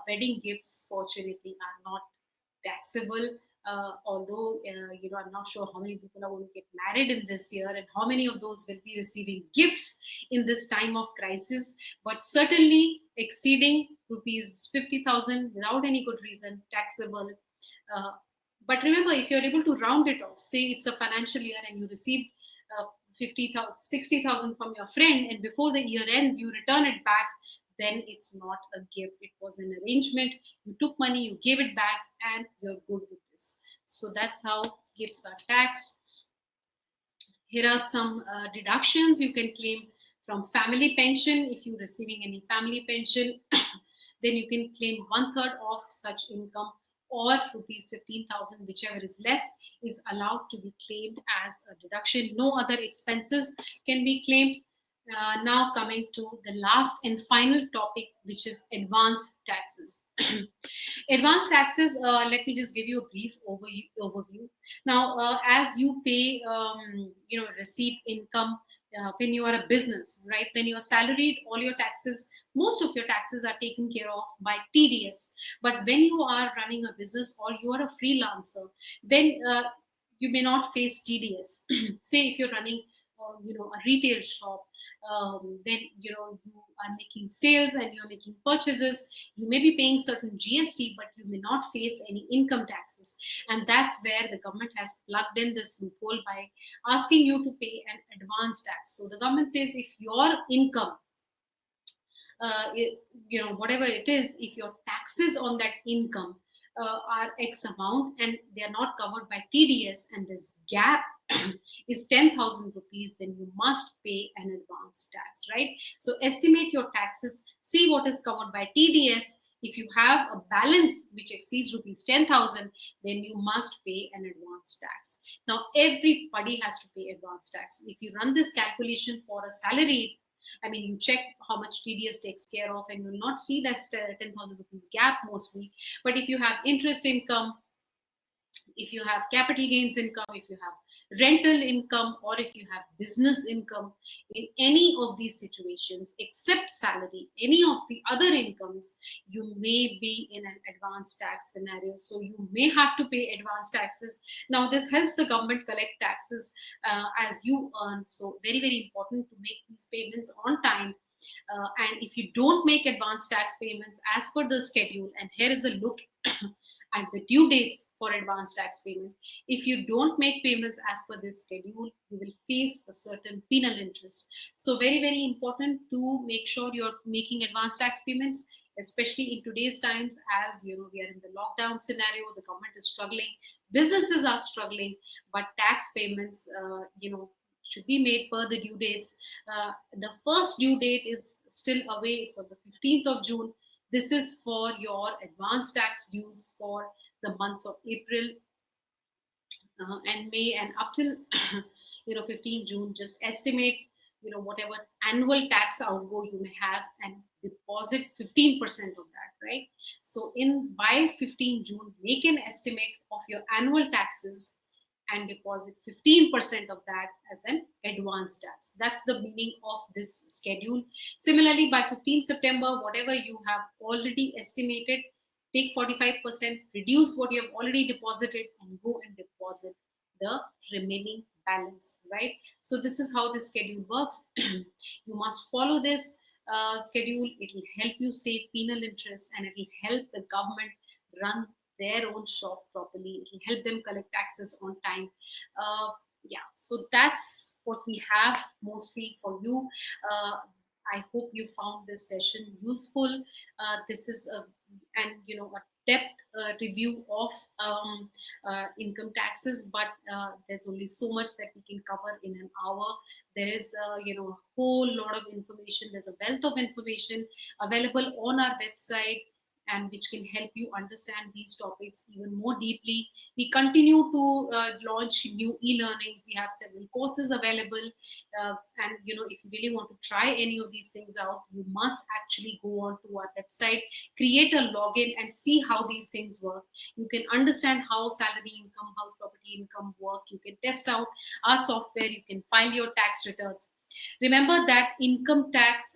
Speaker 1: wedding gifts, fortunately, are not taxable. Although I'm not sure how many people are going to get married in this year, and how many of those will be receiving gifts in this time of crisis. But certainly exceeding rupees 50,000 without any good reason, taxable. Uh, but remember, if you're able to round it off, say it's a financial year and you receive 50,000, 60,000 from your friend, and before the year ends, you return it back, then it's not a gift. It was an arrangement. You took money, you gave it back, and you're good with this. So that's how gifts are taxed. Here are some deductions you can claim from family pension. If you're receiving any family pension, then you can claim one third of such income, or rupees 15,000, whichever is less, is allowed to be claimed as a deduction. No other expenses can be claimed. Now, coming to the last and final topic, which is advance taxes. Advance taxes, let me just give you a brief overview. Now, as you pay, receive income when you are a business, right? When you're salaried, all your taxes, most of your taxes are taken care of by TDS. But when you are running a business or you are a freelancer, then you may not face TDS. Say if you're running, a retail shop, then you are making sales and you're making purchases. You may be paying certain GST, but you may not face any income taxes. And that's where the government has plugged in this loophole by asking you to pay an advance tax. So the government says, if your income, whatever it is, if your taxes on that income are X amount and they are not covered by TDS, and this gap is 10,000 rupees, then you must pay an advance tax, right? So estimate your taxes, see what is covered by TDS. If you have a balance which exceeds rupees 10,000, then you must pay an advance tax. Now, everybody has to pay advance tax. If you run this calculation for a salary, I mean, you check how much TDS takes care of, and you'll not see that 10,000 rupees gap mostly. But if you have interest income, if you have capital gains income, if you have rental income, or if you have business income, in any of these situations, except salary, any of the other incomes, you may be in an advanced tax scenario. So you may have to pay advanced taxes. Now, this helps the government collect taxes as you earn. So very, very important to make these payments on time. And if you don't make advance tax payments as per the schedule, and here is a look at the due dates for advance tax payment. If you don't make payments as per this schedule, you will face a certain penal interest. So very, very important to make sure you're making advance tax payments, especially in today's times. As you know, we are in the lockdown scenario, the government is struggling, businesses are struggling, but tax payments, should be made per the due dates. The first due date is still away, it's on the 15th of June. This is for your advance tax dues for the months of April and May, and up till 15 June. Just estimate whatever annual tax outgo you may have, and deposit 15% of that, right? So in by 15 June, make an estimate of your annual taxes and deposit 15% of that as an advance tax. That's the meaning of this schedule. Similarly, by 15 September, whatever you have already estimated, take 45%, reduce what you have already deposited, and go and deposit the remaining balance, right? So this is how the schedule works. You must follow this schedule. It will help you save penal interest, and it will help the government run their own shop properly. It will help them collect taxes on time. Yeah, so that's what we have mostly for you. I hope you found this session useful. This is a and a depth review of income taxes, but there's only so much that we can cover in an hour. There is a whole lot of information. There's a wealth of information available on our website, and which can help you understand these topics even more deeply. We continue to launch new e-learnings. We have several courses available, and if you really want to try any of these things out, you must actually go on to our website, create a login, and see how these things work. You can understand how salary income, house property income work. You can test out our software. You can file your tax returns. Remember that income tax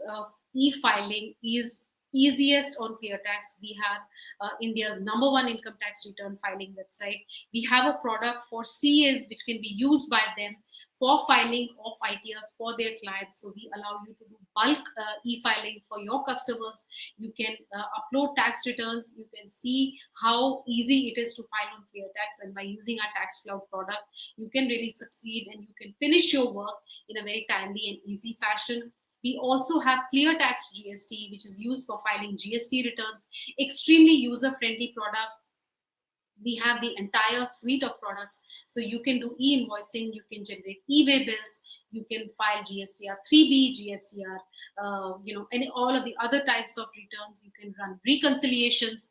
Speaker 1: e-filing is easiest on ClearTax. We have India's number one income tax return filing website. We have a product for CAs which can be used by them for filing of ITRs for their clients. So we allow you to do bulk e-filing for your customers. You can upload tax returns. You can see how easy it is to file on ClearTax, and by using our Tax Cloud product, you can really succeed and you can finish your work in a very timely and easy fashion. We also have ClearTax GST, which is used for filing GST returns. Extremely user-friendly product. We have the entire suite of products. So you can do e-invoicing, you can generate e-way bills, you can file GSTR 3B, GSTR, and all of the other types of returns. You can run reconciliations,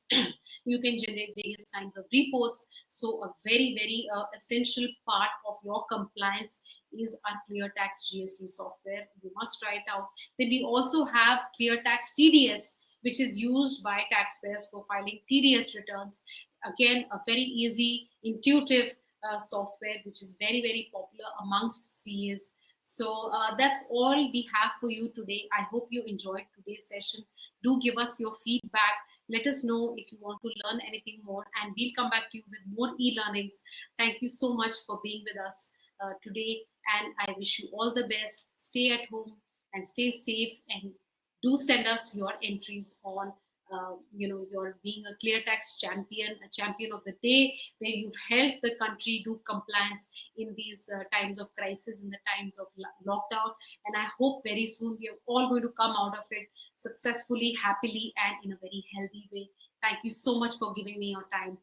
Speaker 1: you can generate various kinds of reports. So a very, very essential part of your compliance is our ClearTax GST software. You must try it out. Then we also have ClearTax TDS, which is used by taxpayers for filing TDS returns. Again, a very easy, intuitive software, which is very, very popular amongst CAs. So that's all we have for you today. I hope you enjoyed today's session. Do give us your feedback. Let us know if you want to learn anything more, and we'll come back to you with more e-learnings. Thank you so much for being with us today, and I wish you all the best. Stay at home and stay safe, and do send us your entries on you're being a ClearTax champion, a champion of the day, where you've helped the country do compliance in these times of crisis, in the times of lockdown. And I hope very soon we are all going to come out of it successfully, happily, and in a very healthy way. Thank you so much for giving me your time.